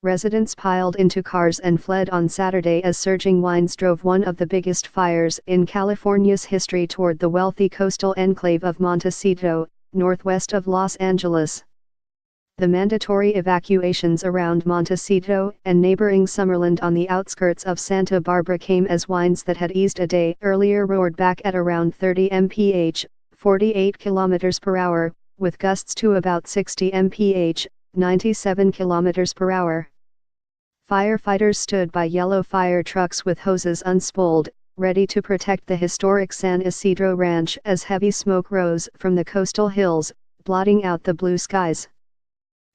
Residents piled into cars and fled on Saturday as surging winds drove one of the biggest fires in California's history toward the wealthy coastal enclave of Montecito, northwest of Los Angeles. The mandatory evacuations around Montecito and neighboring Summerlin on the outskirts of Santa Barbara came as winds that had eased a day earlier roared back at around 30 mph, 48 km per hour, with gusts to about 60 mph, 97 km per hour. Firefighters stood by yellow fire trucks with hoses unspooled, ready to protect the historic San Isidro Ranch as heavy smoke rose from the coastal hills, blotting out the blue skies.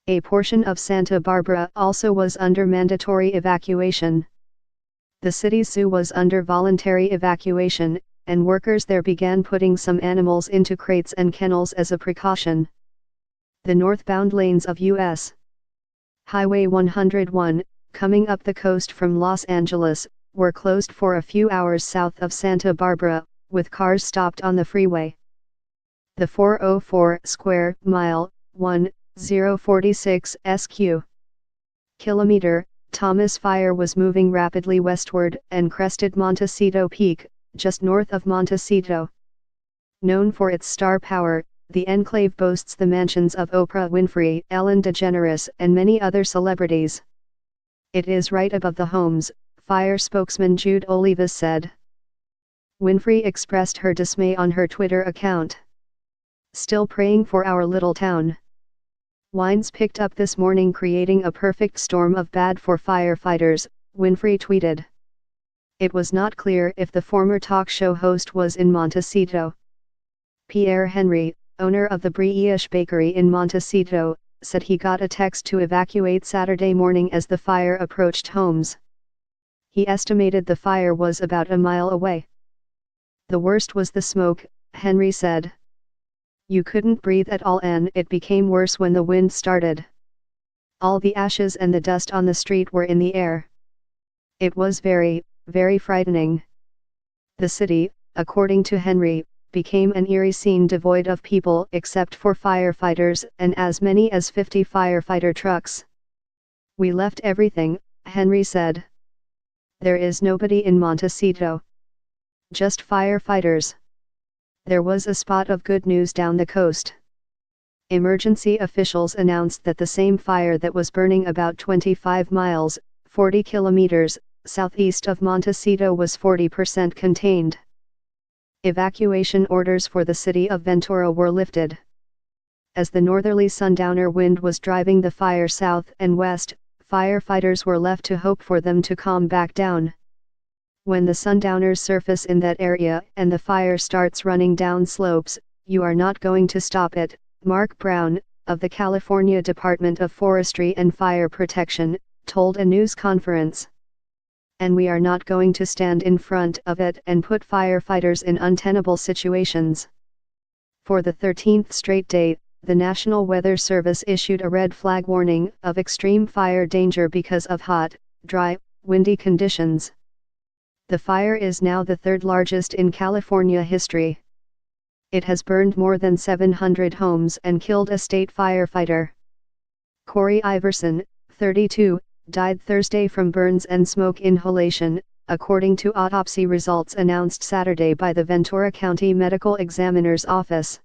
A portion of Santa Barbara also was under mandatory evacuation. The city's zoo was under voluntary evacuation, and workers there began putting some animals into crates and kennels as a precaution. The northbound lanes of U.S. Highway 101, coming up the coast from Los Angeles, were closed for a few hours south of Santa Barbara, with cars stopped on the freeway. The 404 square mile, 1046 sq. km, Thomas Fire was moving rapidly westward and crested Montecito Peak, just north of Montecito. Known for its star power, the enclave boasts the mansions of Oprah Winfrey, Ellen DeGeneres, and many other celebrities. It is right above the homes, Fire spokesman Jude Olivas said. Winfrey expressed her dismay on her Twitter account. "Still praying for our little town. Winds picked up this morning, creating a perfect storm of bad for firefighters," Winfrey tweeted. It was not clear if the former talk show host was in Montecito. Pierre Henry, owner of the Brioche Bakery in Montecito, said he got a text to evacuate Saturday morning as the fire approached homes. He estimated the fire was about a mile away. "The worst was the smoke," Henry said. "You couldn't breathe at all, and it became worse when the wind started. All the ashes and the dust on the street were in the air. It was very, very frightening. The city, according to Henry, became an eerie scene devoid of people except for firefighters and as many as 50 firefighter trucks. We left everything," Henry said. "There is nobody in Montecito. Just firefighters." There was a spot of good news down the coast. Emergency officials announced that the same fire that was burning about 25 miles, 40 kilometers, southeast of Montecito was 40% contained. Evacuation orders for the city of Ventura were lifted. As the northerly sundowner wind was driving the fire south and west, firefighters were left to hope for them to calm back down. When the sundowners surface in that area and the fire starts running down slopes, you are not going to stop it, Mark Brown, of the California Department of Forestry and Fire Protection, told a news conference. "And we are not going to stand in front of it and put firefighters in untenable situations." For the 13th straight day, the National Weather Service issued a red flag warning of extreme fire danger because of hot, dry, windy conditions. The fire is now the third largest in California history. It has burned more than 700 homes and killed a state firefighter. Corey Iverson, 32, died Thursday from burns and smoke inhalation, according to autopsy results announced Saturday by the Ventura County Medical Examiner's Office.